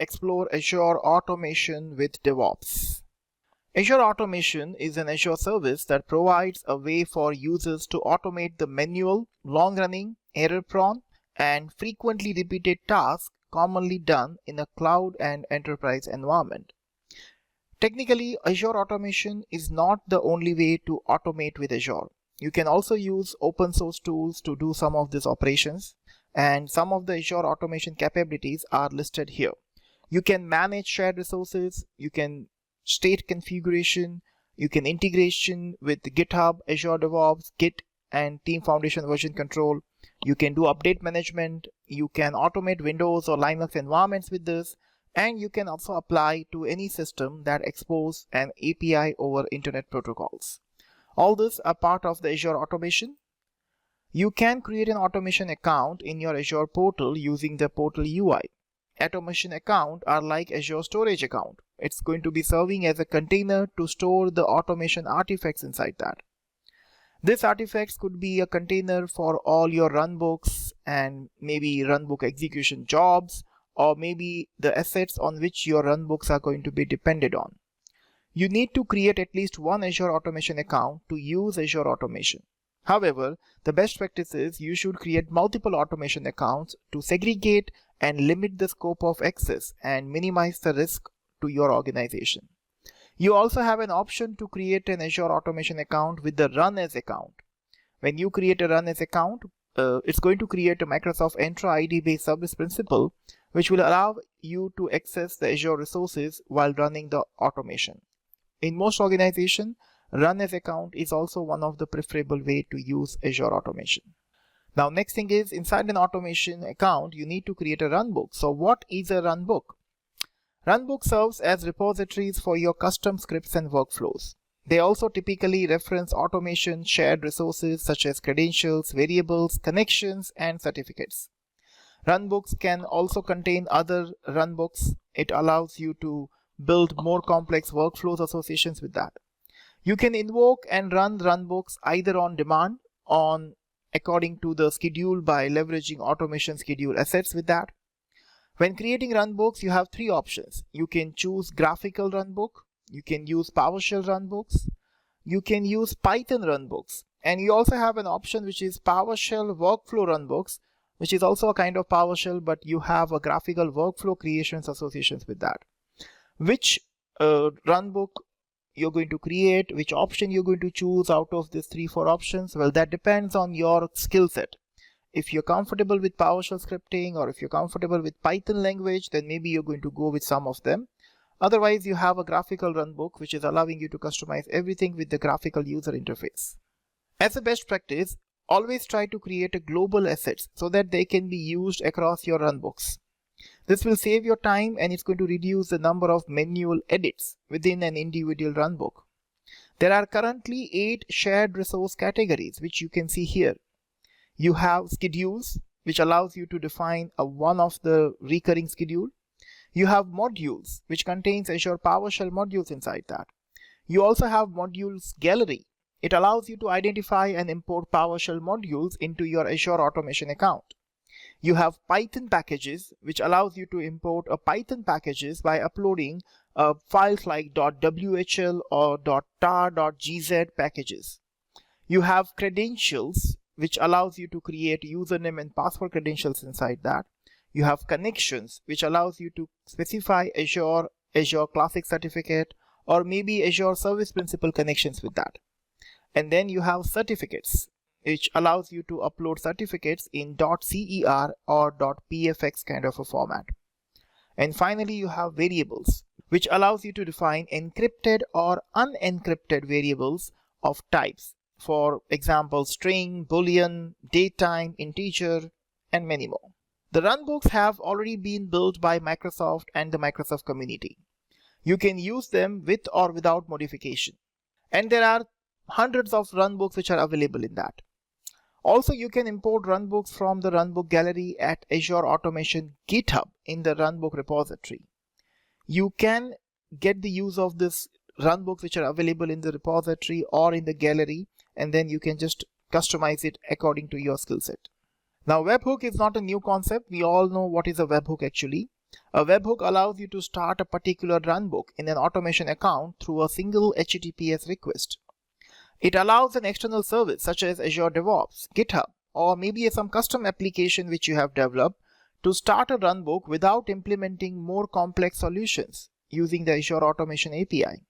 explore Azure Automation with DevOps. Azure Automation is an Azure service that provides a way for users to automate the manual, long-running, error-prone, and frequently repeated tasks commonly done in a cloud and enterprise environment. Technically, Azure Automation is not the only way to automate with Azure. You can also use open source tools to do some of these operations, and some of the Azure Automation capabilities are listed here. You can manage shared resources, you can state configuration, you can integration with GitHub, Azure DevOps, Git, and Team Foundation version control. You can do update management, you can automate Windows or Linux environments with this, and you can also apply to any system that exposes an API over Internet protocols. All this are part of the Azure Automation. You can create an automation account in your Azure portal using the portal UI. Automation account are like Azure storage account. It's going to be serving as a container to store the automation artifacts inside that. This artifacts could be a container for all your runbooks and maybe runbook execution jobs, or maybe the assets on which your runbooks are going to be depended on. You need to create at least one Azure Automation account to use Azure Automation. However, the best practice is you should create multiple automation accounts to segregate and limit the scope of access and minimize the risk to your organization. You also have an option to create an Azure Automation account with the Run As account. When you create a Run As account, it's going to create a Microsoft Entra ID based service principal, which will allow you to access the Azure resources while running the automation. In most organizations, Run As account is also one of the preferable way to use Azure Automation. Now, next thing is inside an automation account, you need to create a runbook. So what is a runbook? Runbook serves as repositories for your custom scripts and workflows. They also typically reference automation shared resources such as credentials, variables, connections, and certificates. Runbooks can also contain other runbooks. It allows you to build more complex workflows associations with that. You can invoke and run runbooks either on demand according to the schedule by leveraging automation schedule assets with that. When creating runbooks, you have three options. You can choose graphical runbook, you can use PowerShell runbooks, you can use Python runbooks, and you also have an option which is PowerShell workflow runbooks, which is also a kind of PowerShell, but you have a graphical workflow creations associations with that. Which runbook you're going to create, which option you're going to choose out of these 3-4 options, well, that depends on your skill set. If you're comfortable with PowerShell scripting, or if you're comfortable with Python language, then maybe you're going to go with some of them. Otherwise, you have a graphical runbook, which is allowing you to customize everything with the graphical user interface. As a best practice, always try to create a global assets so that they can be used across your runbooks. This will save your time and it's going to reduce the number of manual edits within an individual runbook. There are currently 8 shared resource categories, which you can see here. You have schedules, which allows you to define one of the recurring schedule. You have modules, which contains Azure PowerShell modules inside that. You also have modules gallery. It allows you to identify and import PowerShell modules into your Azure Automation account. You have Python packages, which allows you to import a Python packages by uploading files like .whl or .tar.gz packages. You have credentials, which allows you to create username and password credentials inside that. You have connections, which allows you to specify Azure Classic certificate, or maybe Azure Service Principal connections with that. And then you have certificates, which allows you to upload certificates in .cer or .pfx kind of a format. And finally, you have variables, which allows you to define encrypted or unencrypted variables of types. For example, string, boolean, datetime, integer, and many more. The runbooks have already been built by Microsoft and the Microsoft community. You can use them with or without modification. And there are hundreds of runbooks which are available in that. Also, you can import runbooks from the runbook gallery at Azure Automation GitHub in the runbook repository. You can get the use of this runbooks which are available in the repository or in the gallery, and then you can just customize it according to your skill set. Now, webhook is not a new concept. We all know what is a webhook actually. A webhook allows you to start a particular runbook in an automation account through a single HTTPS request. It allows an external service such as Azure DevOps, GitHub, or maybe some custom application which you have developed to start a runbook without implementing more complex solutions using the Azure Automation API.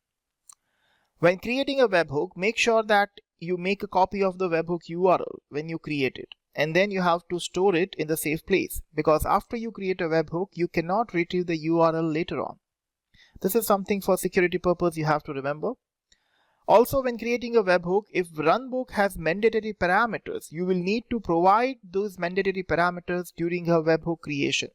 When creating a webhook, make sure that you make a copy of the webhook URL when you create it, and then you have to store it in the safe place, because after you create a webhook, you cannot retrieve the URL later on. This is something for security purpose you have to remember. Also, when creating a webhook, if runbook has mandatory parameters, you will need to provide those mandatory parameters during a webhook creation.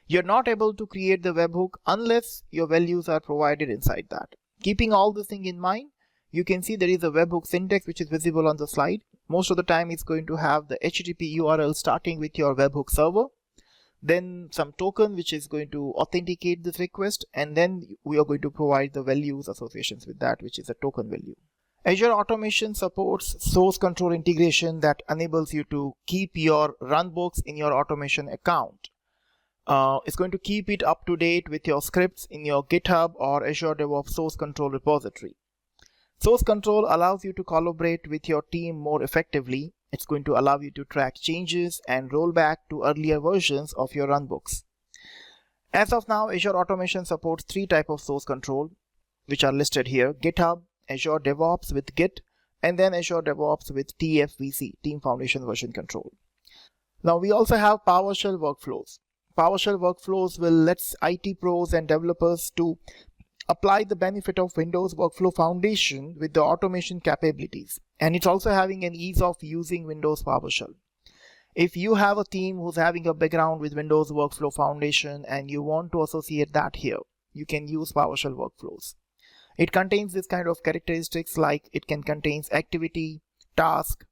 You're not able to create the webhook unless your values are provided inside that. Keeping all this thing in mind, you can see there is a webhook syntax which is visible on the slide. Most of the time it's going to have the HTTP URL starting with your webhook server, then some token which is going to authenticate this request, and then we are going to provide the values associations with that, which is a token value. Azure Automation supports source control integration that enables you to keep your runbooks in your automation account. It's going to keep it up to date with your scripts in your GitHub or Azure DevOps source control repository. Source control allows you to collaborate with your team more effectively. It's going to allow you to track changes and roll back to earlier versions of your runbooks. As of now, Azure Automation supports 3 types of source control, which are listed here: GitHub, Azure DevOps with Git, and then Azure DevOps with TFVC, Team Foundation Version Control. Now we also have PowerShell workflows. PowerShell workflows will let IT pros and developers to apply the benefit of Windows Workflow Foundation with the automation capabilities, and it's also having an ease of using Windows PowerShell. If you have a team who's having a background with Windows Workflow Foundation and you want to associate that here, you can use PowerShell workflows. It contains this kind of characteristics, like it can contain activity, task.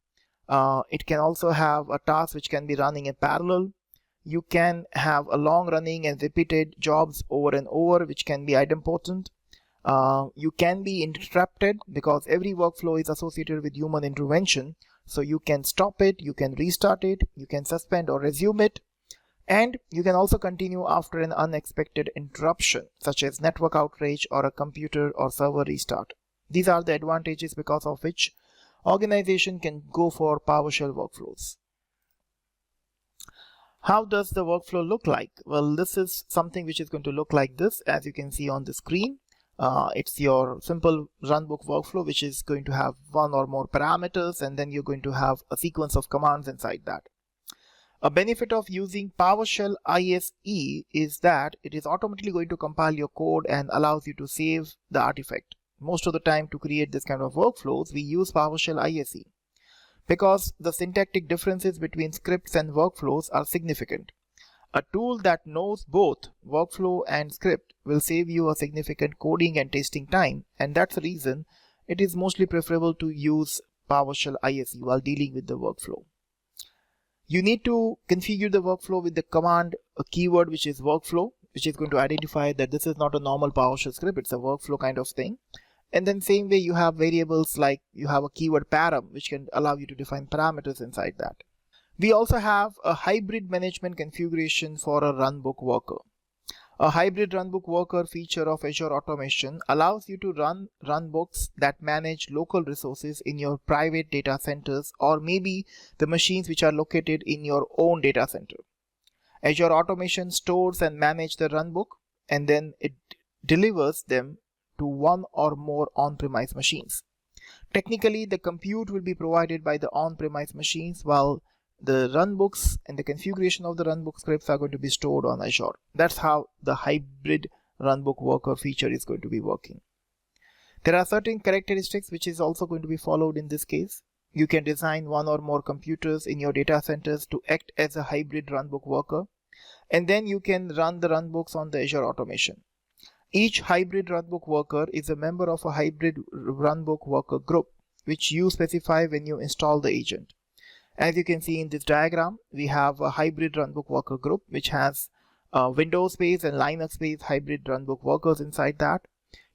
It can also have a task which can be running in parallel. You can have a long running and repeated jobs over and over, which can be idempotent. You can be interrupted because every workflow is associated with human intervention. So you can stop it, you can restart it, you can suspend or resume it, and you can also continue after an unexpected interruption, such as network outage or a computer or server restart. These are the advantages because of which organization can go for PowerShell workflows. How does the workflow look like? Well, this is something which is going to look like this, as you can see on the screen. It's your simple runbook workflow, which is going to have 1 or more parameters, and then you're going to have a sequence of commands inside that. A benefit of using PowerShell ISE is that it is automatically going to compile your code and allows you to save the artifact. Most of the time to create this kind of workflows, we use PowerShell ISE, because the syntactic differences between scripts and workflows are significant. A tool that knows both workflow and script will save you a significant coding and testing time, and that's the reason it is mostly preferable to use PowerShell ISE while dealing with the workflow. You need to configure the workflow with the command, a keyword which is workflow, which is going to identify that this is not a normal PowerShell script, it's a workflow kind of thing. And then same way you have variables, like you have a keyword param, which can allow you to define parameters inside that. We also have a hybrid management configuration for a runbook worker. A hybrid runbook worker feature of Azure Automation allows you to run runbooks that manage local resources in your private data centers, or maybe the machines which are located in your own data center. Azure Automation stores and manages the runbook, and then it delivers them to 1 or more on-premise machines. Technically, the compute will be provided by the on-premise machines, while the runbooks and the configuration of the runbook scripts are going to be stored on Azure. That's how the hybrid runbook worker feature is going to be working. There are certain characteristics which is also going to be followed in this case. You can design 1 or more computers in your data centers to act as a hybrid runbook worker, and then you can run the runbooks on the Azure Automation. Each hybrid runbook worker is a member of a hybrid runbook worker group, which you specify when you install the agent. As you can see in this diagram, we have a hybrid runbook worker group which has Windows-based and Linux-based hybrid runbook workers inside that.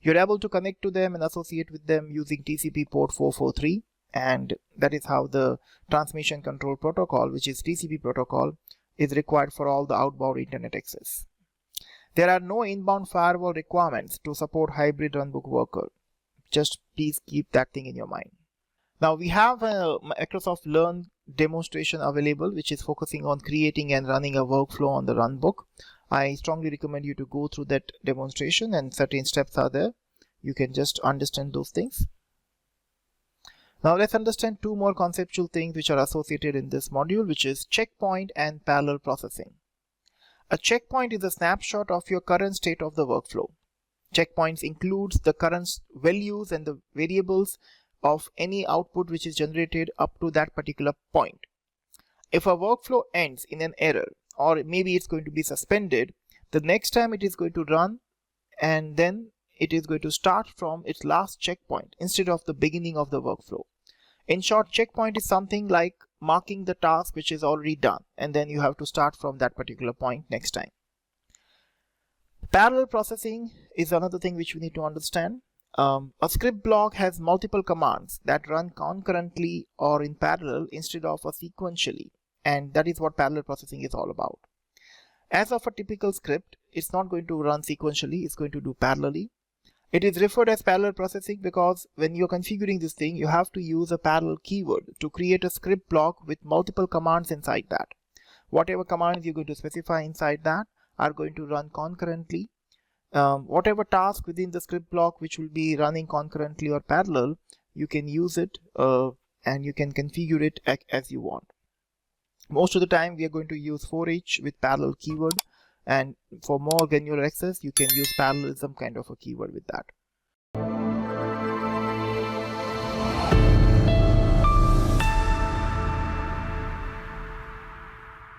You're able to connect to them and associate with them using TCP port 443, and that is how the transmission control protocol, which is TCP protocol, is required for all the outbound internet access. There are no inbound firewall requirements to support hybrid runbook worker. Just please keep that thing in your mind. Now we have a Microsoft Learn demonstration available, which is focusing on creating and running a workflow on the runbook. I strongly recommend you to go through that demonstration, and certain steps are there. You can just understand those things. Now let's understand two more conceptual things which are associated in this module, which is checkpoint and parallel processing. A checkpoint is a snapshot of your current state of the workflow. Checkpoints includes the current values and the variables of any output which is generated up to that particular point. If a workflow ends in an error, or maybe it's going to be suspended, the next time it is going to run, and then it is going to start from its last checkpoint instead of the beginning of the workflow. In short, checkpoint is something like marking the task which is already done, and then you have to start from that particular point next time. Parallel processing is another thing which we need to understand. A script block has multiple commands that run concurrently or in parallel instead of sequentially, and that is what parallel processing is all about. As of a typical script, it's not going to run sequentially, it's going to do parallelly. It is referred as parallel processing because when you're configuring this thing, you have to use a parallel keyword to create a script block with multiple commands inside that. Whatever commands you're going to specify inside that are going to run concurrently. Whatever task within the script block which will be running concurrently or parallel, you can use it and you can configure it as you want. Most of the time we are going to use for each with parallel keyword, and for more granular access you can use parallelism kind of a keyword with that.